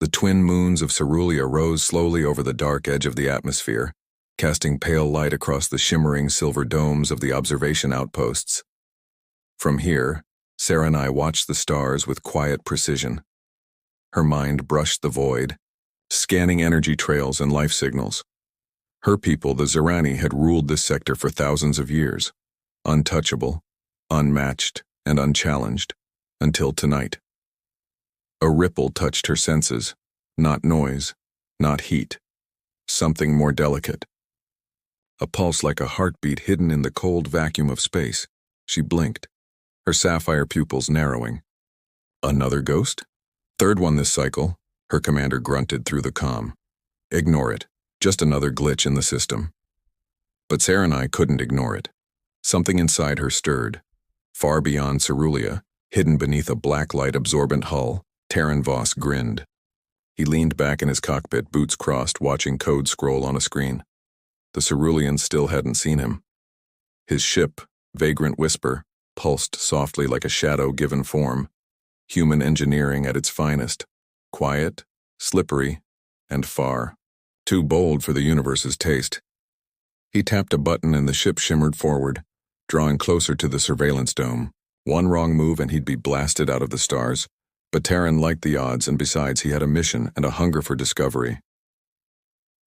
The twin moons of Cerulean rose slowly over the dark edge of the atmosphere, casting pale light across the shimmering silver domes of the observation outposts. From here, Serenai watched the stars with quiet precision. Her mind brushed the void, scanning energy trails and life signals. Her people, the Zerani, had ruled this sector for thousands of years, untouchable, unmatched, and unchallenged, until tonight. A ripple touched her senses, not noise, not heat, something more delicate. A pulse like a heartbeat hidden in the cold vacuum of space. She blinked, her sapphire pupils narrowing. Another ghost? Third one this cycle, her commander grunted through the comm. Ignore it, just another glitch in the system. But Serenai couldn't ignore it. Something inside her stirred. Far beyond Cerulean, hidden beneath a black light-absorbent hull, Terran Voss grinned. He leaned back in his cockpit, boots crossed, watching code scroll on a screen. The Ceruleans still hadn't seen him. His ship, Vagrant Whisper, pulsed softly like a shadow given form, human engineering at its finest, quiet, slippery, and far. Too bold for the universe's taste. He tapped a button and the ship shimmered forward, drawing closer to the surveillance dome. One wrong move and he'd be blasted out of the stars. But Terran liked the odds, and besides he had a mission and a hunger for discovery.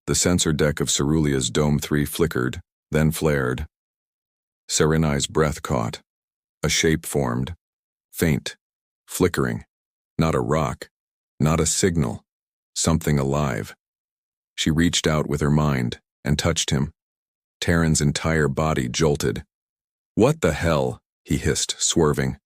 The sensor deck of Cerulea's Dome 3 flickered, then flared. Serenai's breath caught. A shape formed. Faint. Flickering. Not a rock. Not a signal. Something alive. She reached out with her mind and touched him. Terran's entire body jolted. "What the hell?" he hissed, swerving.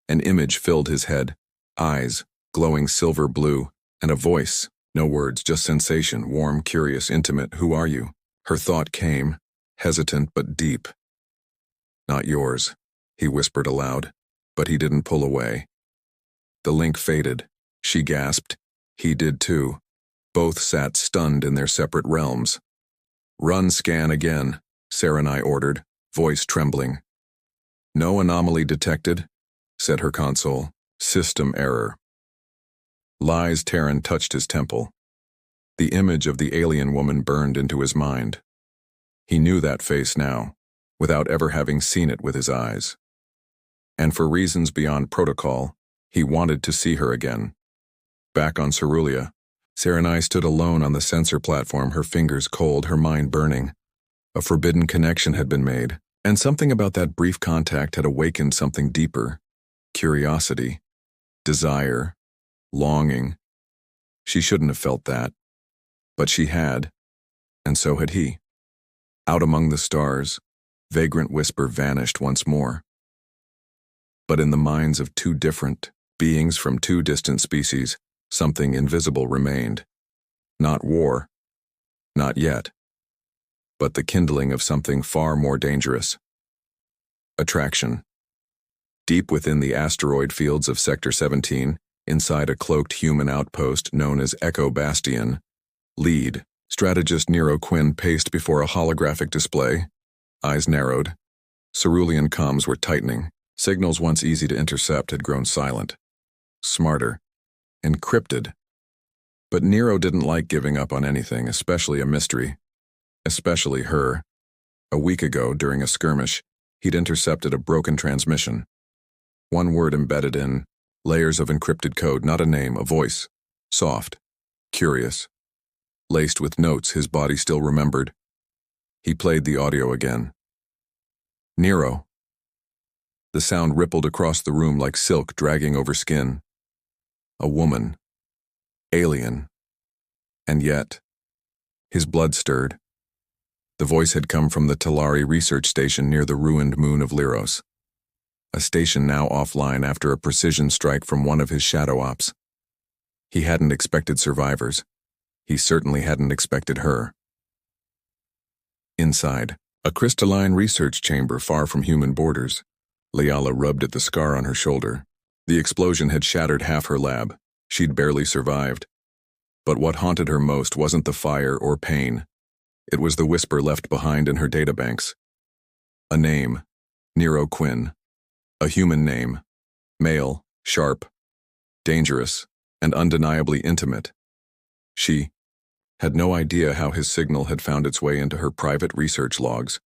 An image filled his head. Eyes, glowing silver blue, and a voice, no words, just sensation, warm, curious, intimate. "Who are you?" Her thought came, hesitant but deep. "Not yours," he whispered aloud, but he didn't pull away. The link faded. She gasped. He did too. Both sat stunned in their separate realms. "Run scan again," Serenai ordered, voice trembling. "No anomaly detected," said her console. "System error." Lies. Terran touched his temple. The image of the alien woman burned into his mind. He knew that face now, without ever having seen it with his eyes. And for reasons beyond protocol, he wanted to see her again. Back on Cerulean, Serenai stood alone on the sensor platform, her fingers cold, her mind burning. A forbidden connection had been made, and something about that brief contact had awakened something deeper. Curiosity. Desire, longing. She shouldn't have felt that. But she had, and so had he. Out among the stars, Vagrant Whisper vanished once more. But in the minds of two different beings from two distant species, something invisible remained. Not war. Not yet. But the kindling of something far more dangerous. Attraction. Deep within the asteroid fields of Sector 17, inside a cloaked human outpost known as Echo Bastion, lead, strategist Nero Quinn paced before a holographic display. Eyes narrowed. Cerulean comms were tightening. Signals once easy to intercept had grown silent. Smarter. Encrypted. But Nero didn't like giving up on anything, especially a mystery. Especially her. A week ago, during a skirmish, he'd intercepted a broken transmission. One word embedded in layers of encrypted code, not a name, a voice. Soft. Curious. Laced with notes his body still remembered. He played the audio again. "Nero." The sound rippled across the room like silk dragging over skin. A woman. Alien. And yet, his blood stirred. The voice had come from the Talari research station near the ruined moon of Lyros. A station now offline after a precision strike from one of his shadow ops. He hadn't expected survivors. He certainly hadn't expected her. Inside, a crystalline research chamber far from human borders. Liala rubbed at the scar on her shoulder. The explosion had shattered half her lab. She'd barely survived. But what haunted her most wasn't the fire or pain. It was the whisper left behind in her databanks. A name. Nero Quinn. A human name. Male, sharp, dangerous, and undeniably intimate. She had no idea how his signal had found its way into her private research logs,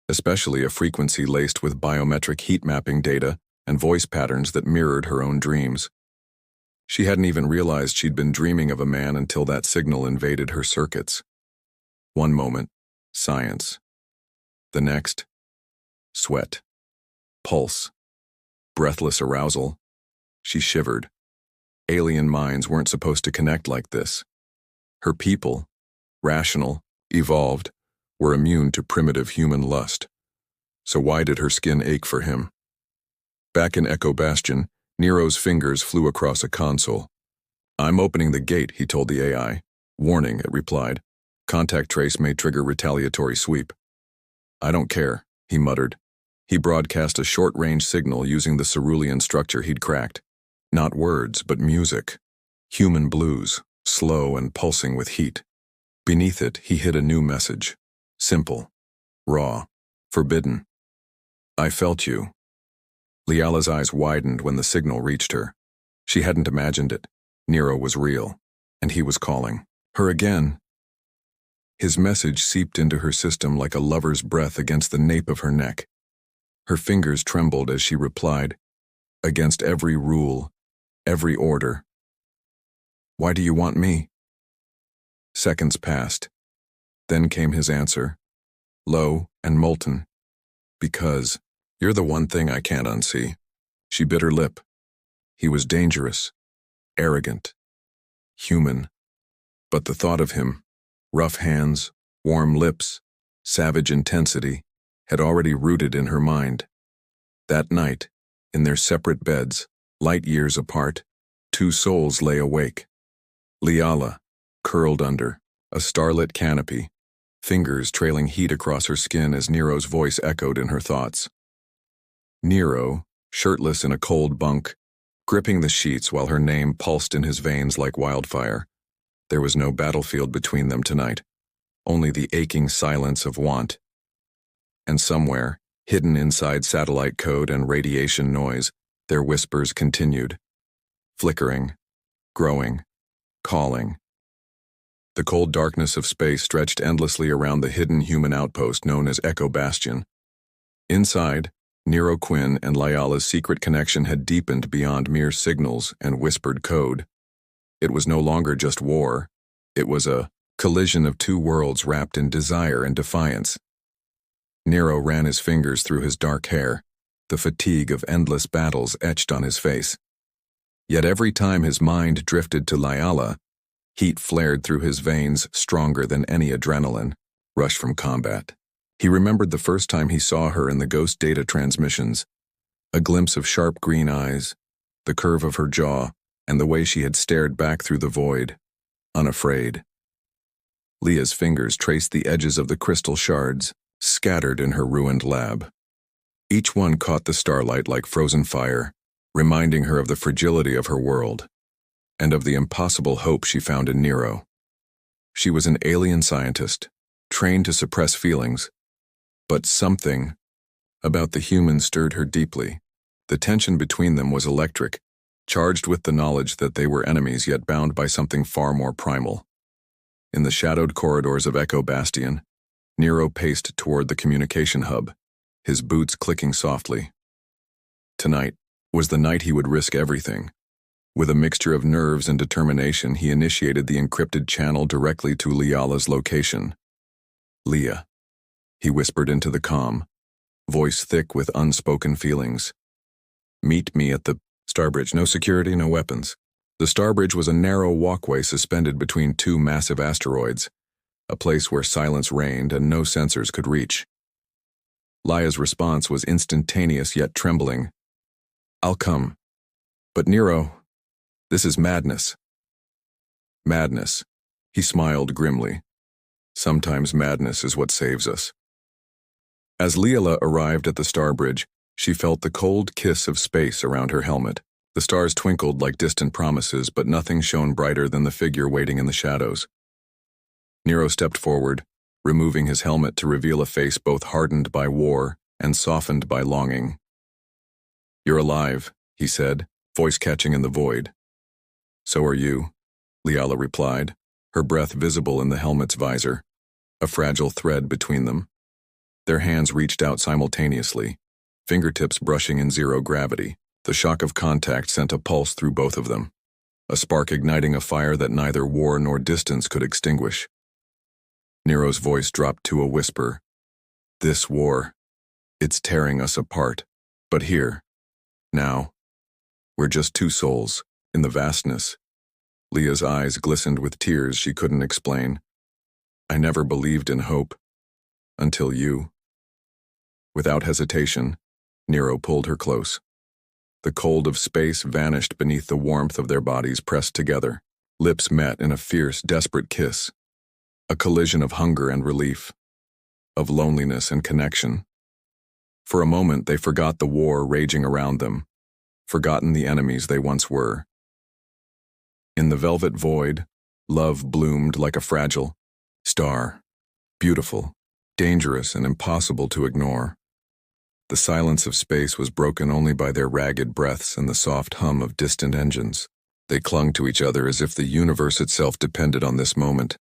especially a frequency laced with biometric heat mapping data and voice patterns that mirrored her own dreams. She hadn't even realized she'd been dreaming of a man until that signal invaded her circuits. One moment, science. The next, sweat, pulse, breathless arousal. She shivered. Alien minds weren't supposed to connect like this. Her people, rational, evolved, were immune to primitive human lust. So why did her skin ache for him? Back in Echo Bastion, Nero's fingers flew across a console. "I'm opening the gate," he told the AI. "Warning," it replied. "Contact trace may trigger retaliatory sweep." "I don't care," he muttered. He broadcast a short-range signal using the cerulean structure he'd cracked. Not words, but music. Human blues, slow and pulsing with heat. Beneath it, he hid a new message. Simple, raw, forbidden. "I felt you." Liala's eyes widened when the signal reached her. She hadn't imagined it. Nero was real, and he was calling her again. His message seeped into her system like a lover's breath against the nape of her neck. Her fingers trembled as she replied, "Against every rule, every order." "Why do you want me?" Seconds passed. Then came his answer, low and molten. "Because you're the one thing I can't unsee." She bit her lip. He was dangerous, arrogant, human. But the thought of him, rough hands, warm lips, savage intensity, had already rooted in her mind. That night, in their separate beds, light years apart, two souls lay awake. Liala, curled under a starlit canopy, fingers trailing heat across her skin as Nero's voice echoed in her thoughts. Nero, shirtless in a cold bunk, gripping the sheets while her name pulsed in his veins like wildfire. There was no battlefield between them tonight, only the aching silence of want. And somewhere, hidden inside satellite code and radiation noise, their whispers continued, flickering, growing, calling. The cold darkness of space stretched endlessly around the hidden human outpost known as Echo Bastion. Inside, Nero Quinn and Liala's secret connection had deepened beyond mere signals and whispered code. It was no longer just war. It was a collision of two worlds wrapped in desire and defiance. Nero ran his fingers through his dark hair, the fatigue of endless battles etched on his face. Yet every time his mind drifted to Liala, heat flared through his veins stronger than any adrenaline, rushed from combat. He remembered the first time he saw her in the ghost data transmissions, a glimpse of sharp green eyes, the curve of her jaw, and the way she had stared back through the void, unafraid. Leah's fingers traced the edges of the crystal shards, scattered in her ruined lab. Each one caught the starlight like frozen fire, reminding her of the fragility of her world, and of the impossible hope she found in Nero. She was an alien scientist, trained to suppress feelings, but something about the human stirred her deeply. The tension between them was electric, charged with the knowledge that they were enemies yet bound by something far more primal. In the shadowed corridors of Echo Bastion, Nero paced toward the communication hub, his boots clicking softly. Tonight was the night he would risk everything. With a mixture of nerves and determination, he initiated the encrypted channel directly to Liala's location. "Leah," he whispered into the comm, voice thick with unspoken feelings. "Meet me at the Starbridge. No security, no weapons." The Starbridge was a narrow walkway suspended between two massive asteroids, a place where silence reigned and no sensors could reach. Lia's response was instantaneous yet trembling. "I'll come. But Nero, this is madness." "Madness," he smiled grimly. "Sometimes madness is what saves us." As Liala arrived at the Starbridge, she felt the cold kiss of space around her helmet. The stars twinkled like distant promises, but nothing shone brighter than the figure waiting in the shadows. Nero stepped forward, removing his helmet to reveal a face both hardened by war and softened by longing. "You're alive," he said, voice catching in the void. "So are you," Liala replied, her breath visible in the helmet's visor, a fragile thread between them. Their hands reached out simultaneously, fingertips brushing in zero gravity. The shock of contact sent a pulse through both of them, a spark igniting a fire that neither war nor distance could extinguish. Nero's voice dropped to a whisper. This war, it's tearing us apart. But here, now, we're just two souls, in the vastness. Leah's eyes glistened with tears she couldn't explain. I never believed in hope. Until you. Without hesitation, Nero pulled her close. The cold of space vanished beneath the warmth of their bodies pressed together. Lips met in a fierce, desperate kiss. A collision of hunger and relief, of loneliness and connection. For a moment they forgot the war raging around them, forgotten the enemies they once were. In the velvet void, love bloomed like a fragile star, beautiful, dangerous, and impossible to ignore. The silence of space was broken only by their ragged breaths and the soft hum of distant engines. They clung to each other as if the universe itself depended on this moment.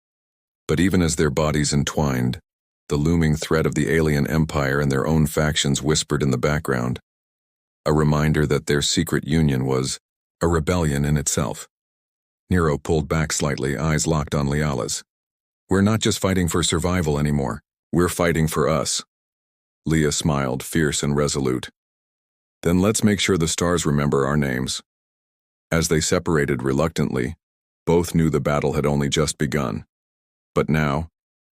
But even as their bodies entwined, the looming threat of the alien empire and their own factions whispered in the background, a reminder that their secret union was a rebellion in itself. Nero pulled back slightly, eyes locked on Liala's. We're not just fighting for survival anymore. We're fighting for us. Leah smiled, fierce and resolute. Then let's make sure the stars remember our names. As they separated reluctantly, both knew the battle had only just begun. But now,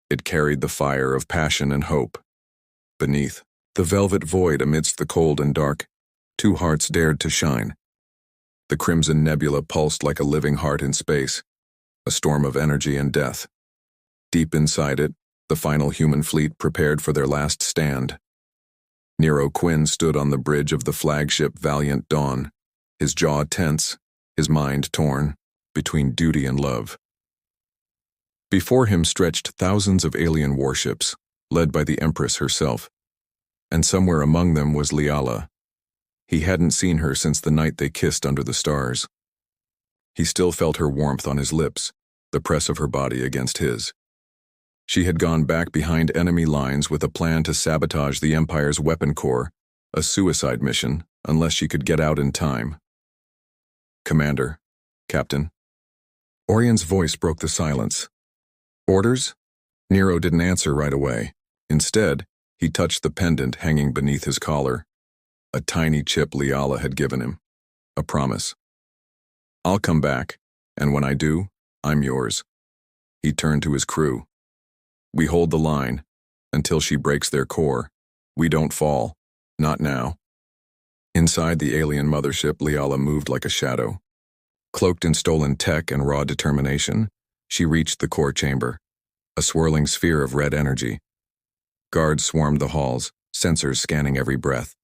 it carried the fire of passion and hope. Beneath, the velvet void amidst the cold and dark, two hearts dared to shine. The crimson nebula pulsed like a living heart in space, a storm of energy and death. Deep inside it, the final human fleet prepared for their last stand. Nero Quinn stood on the bridge of the flagship Valiant Dawn, his jaw tense, his mind torn, between duty and love. Before him stretched thousands of alien warships, led by the Empress herself, and somewhere among them was Liala. He hadn't seen her since the night they kissed under the stars. He still felt her warmth on his lips, the press of her body against his. She had gone back behind enemy lines with a plan to sabotage the Empire's weapon core, a suicide mission, unless she could get out in time. Commander, Captain. Orion's voice broke the silence. Orders? Nero didn't answer right away. Instead, he touched the pendant hanging beneath his collar. A tiny chip Liala had given him. A promise. I'll come back, and when I do, I'm yours. He turned to his crew. We hold the line, until she breaks their core. We don't fall. Not now. Inside the alien mothership, Liala moved like a shadow. Cloaked in stolen tech and raw determination, she reached the core chamber, a swirling sphere of red energy. Guards swarmed the halls, sensors scanning every breath.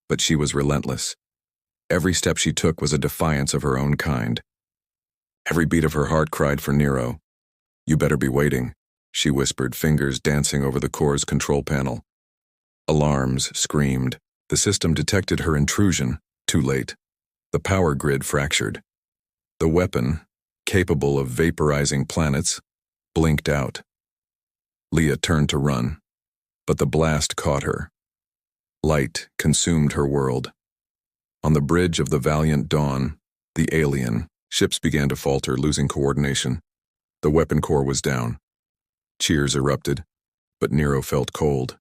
But she was relentless. Every step she took was a defiance of her own kind. Every beat of her heart cried for Nero. You better be waiting, she whispered, fingers dancing over the core's control panel. Alarms screamed. The system detected her intrusion, too late. The power grid fractured. The weapon, capable of vaporizing planets, blinked out. Leah turned to run, but the blast caught her. Light consumed her world. On the bridge of the Valiant Dawn, the alien, ships began to falter, losing coordination. The weapon core was down. Cheers erupted, but Nero felt cold.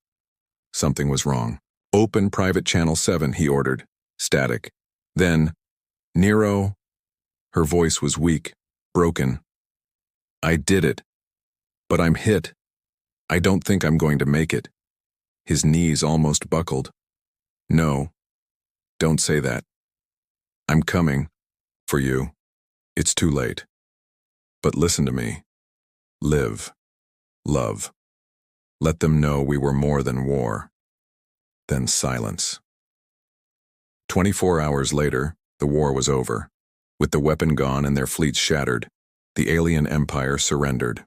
Something was wrong. Open private channel 7, he ordered. Static. Then, Nero. Her voice was weak, broken. I did it. But I'm hit. I don't think I'm going to make it. His knees almost buckled. No. Don't say that. I'm coming. For you. It's too late. But listen to me. Live. Love. Let them know we were more than war. Then silence. 24 hours later, the war was over. With the weapon gone and their fleets shattered, the alien empire surrendered.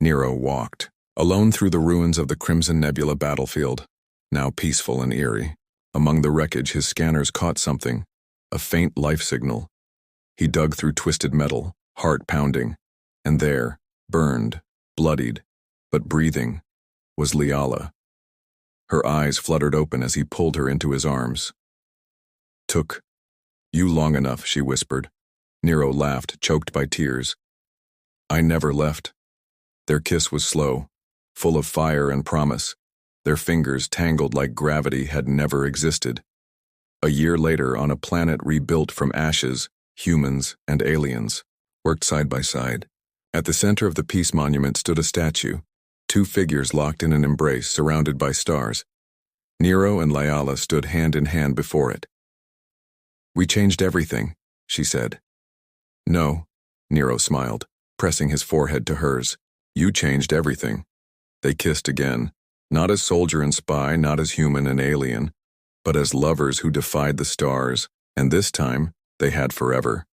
Nero walked, alone through the ruins of the Crimson Nebula battlefield, now peaceful and eerie. Among the wreckage, his scanners caught something, a faint life signal. He dug through twisted metal, heart pounding, And there, burned, bloodied, but breathing, was Liala. Her eyes fluttered open as he pulled her into his arms. "Took you long enough," she whispered. Nero laughed, choked by tears. "I never left." Their kiss was slow, full of fire and promise. Their fingers, tangled like gravity, had never existed. A year later, on a planet rebuilt from ashes, humans and aliens worked side by side. At the center of the Peace Monument stood a statue, two figures locked in an embrace, surrounded by stars. Nero and Liala stood hand in hand before it. "We changed everything," she said. "No," Nero smiled, pressing his forehead to hers. "You changed everything." They kissed again, not as soldier and spy, not as human and alien, but as lovers who defied the stars, and this time they had forever.